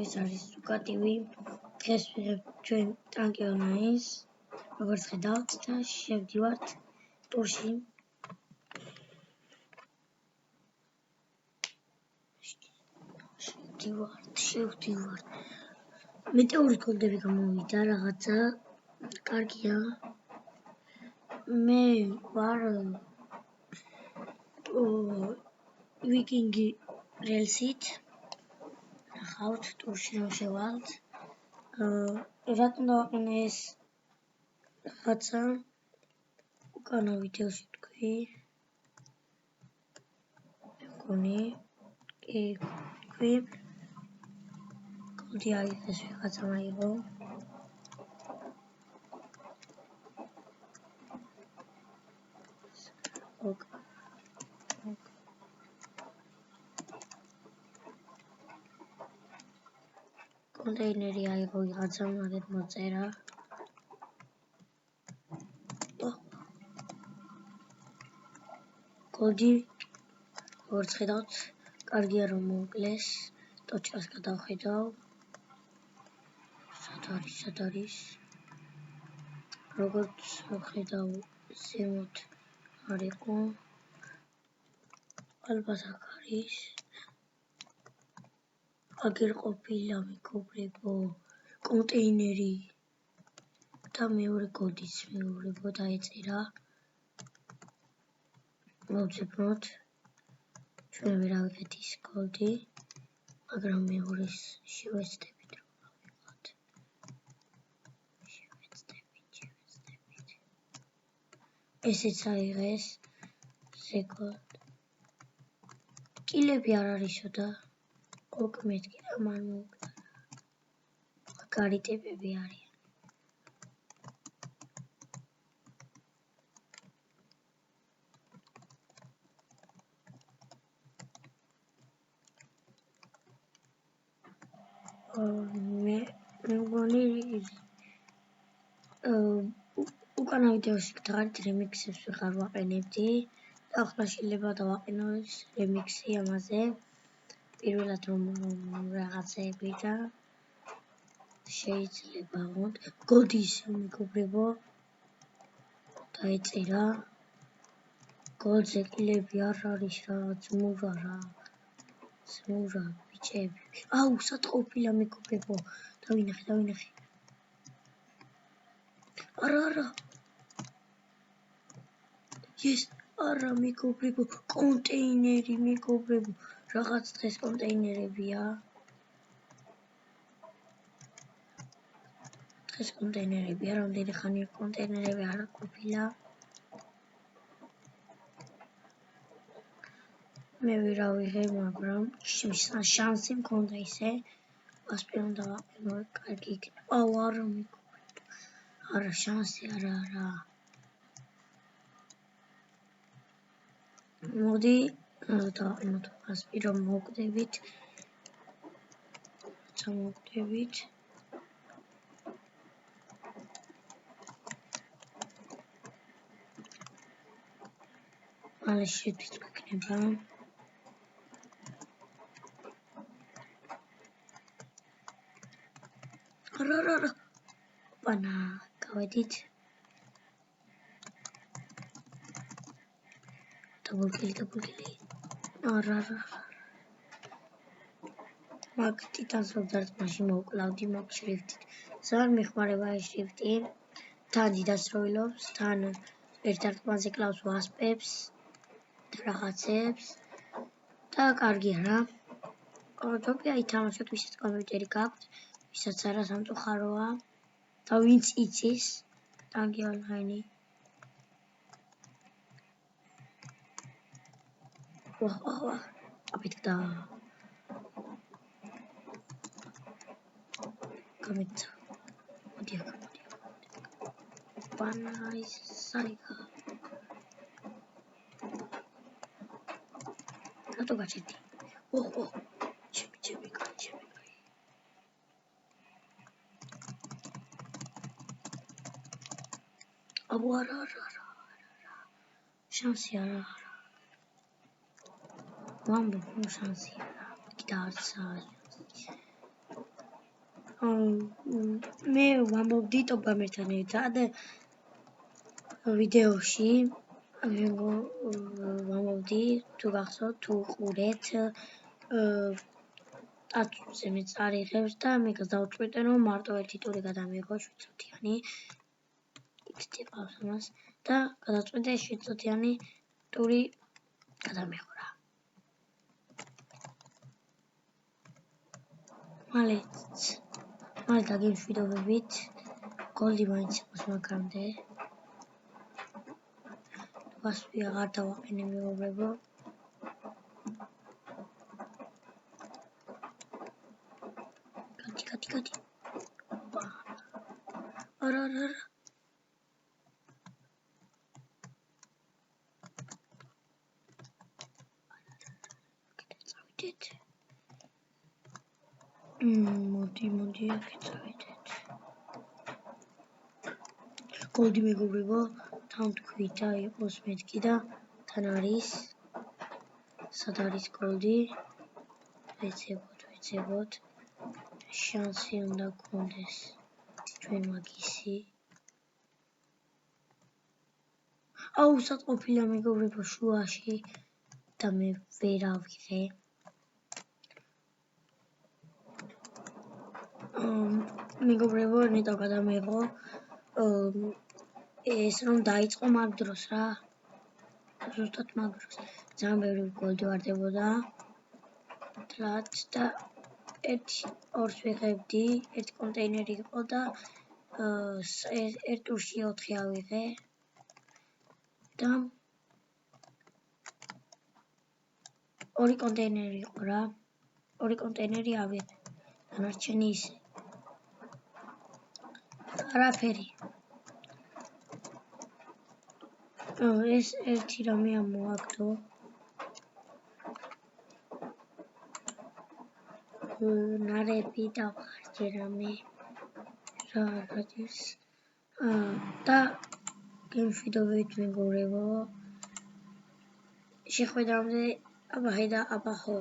ეს არის უკატივი. დღეს ვიღებთ ჩვენ ტანკი ონლაინს, როგორც ხედავთ და შევდივართ ტურში. შევდივართ. მეტეორის კოდები გამოვიდა, რაღაცა კარგია. მე ვარ ვიკინგი რელსით. ნახავთ ტურში რომ შევალთ. რატომ დავაყენე ეს რაღაცა უკანა ვიდეოში თქვი. მეგონი კი თქვი. კოდი აიღეს ვიღაცა მაიღო. კონტეინერი აიღო ვიღაცა, მაგეთ მოწერა. კოდი როგორც ხედავთ, კარგია რომ მოუკლეს. ტოჩკას გადავხედავ. სად არის? როგორც ხედავ, ზემოთ არ იყო. ალბათ აქ არის. აგერ ყოფილა მეგობრებო კონტეინერი და მეორე კოდიც მეუღლებო დაეწერა. მოვძებნოთ. ჩვენ ვერავიღეთ ის კოდი, მაგრამ მეორის შევეცდებით რომ ავიღოთ. შევეცდებით. ესეც აიღეს. ზეგოთ. კილები არ არისო და ოქ მეთქი და მან მოუკლა. მაგარი ტიპები არიან. მე მგონი უკანა ვიდეოში გთხრით რემიქსებს ვეღარ ვაყენებდი და ახლა შეიძლება დავაყენო ეს რემიქსი ამაზე. პირველად რომ რაღაცეები და შეიძლება ვont გოდის მეგობრებო დაეწერა. გოდზე კილები არ არის რაღაც მურა ბიჭები. აუ სად ყოფილა მეგობრებო დავინახე. არა. ეს არა მეგობრებო კონტეინერი მეგობრებო. რაღაც დღეს კონტეინერებია. რამდენი ხანია კონტეინერები არ ყოფილა. მე ვერავიღე, მაგრამ შანსი მქონდა ისე. ასპირამ დავაყენო, კარგი იქნება. აუ არა მეგობრებო. არა შანსი არა. მოდი დავაყენოთ ასპირამ მოვკვდებით. მალე შევდით გვექნება. არა. ოპანა, გავედით. დაბლკილი. არა. მაგ ტიტანს რომ დარტყმაში მოვკლავდი მაგ შრიფტით. ძალიან მეხმარება ეს შრიფტი. თან დიდასროილობს, თან ერთ დარტყმაზე კლავს ვასპებს და რაღაცებს და კარგია რა. ტოპია ითამაშოთ, ვისაც კომპიუტერი გაქვთ, ვისაც არა სამწუხაროა და ვინც იცის ტანკი ონლაინი. ვაჰ. აბიტკდა. გამეცა. მოდი. პანაის საიკა. რატო გაჩერდი? ოჰ. ჩემი კაი. აბუ არა. შანსი არა. ვამბობ, შანსი არა. კიდე არც მე ვამბობდი ტოპგამერთან ერთად ვიდეოში ვამბობდი თუ გახსოვთ თუ უყურეთ ტაცუზე მე წარიღებს და მე გადავწყვიტე რომ მარტო ერთი ტური გადამიღო 7 წუთიანი იქით იყავს ამას და გადავწყვიტე 7 წუთიანი ტური გადამიღო რა მალე დაგემშვიდობებით გოლდი მაინც იყოს მაგამდე ვასვი აღარ დავაყენე მეუღლებო გადი არა წავიდეთ მოდი აქეთ წავიდეთ გოლდი მეგობრებო თან თქვი და იყოს მეთქი და თან არის სად არის გოლდი ვეცებოთ შანსი უნდა გქონდეს ჩვენ მაგისი აუ სატყოფილია მეგობრებო შუაში და მე ვერ ავიღე მეგობრებო ნეტო გადამიღო ეს რომ დაიწყო მაგ დროს რა ზუსტად მაგ დროს ძალიან ბევრი გოლდი ვარდებოდა თლად და ორს ვიღებდი ერთი კონტეინერი იყო და ერთ ტურში 4 ავიღე და ორი კონტეინერი იყო რა ორი კონტეინერი ავიღე დანარჩენი ისე არაფერი ეს ერთი რამე ამოაგდო ნარები დავხარჯე რამე რა არის და გემშვიდობებით მეგობრებო შეხვედრამდე აბა ხო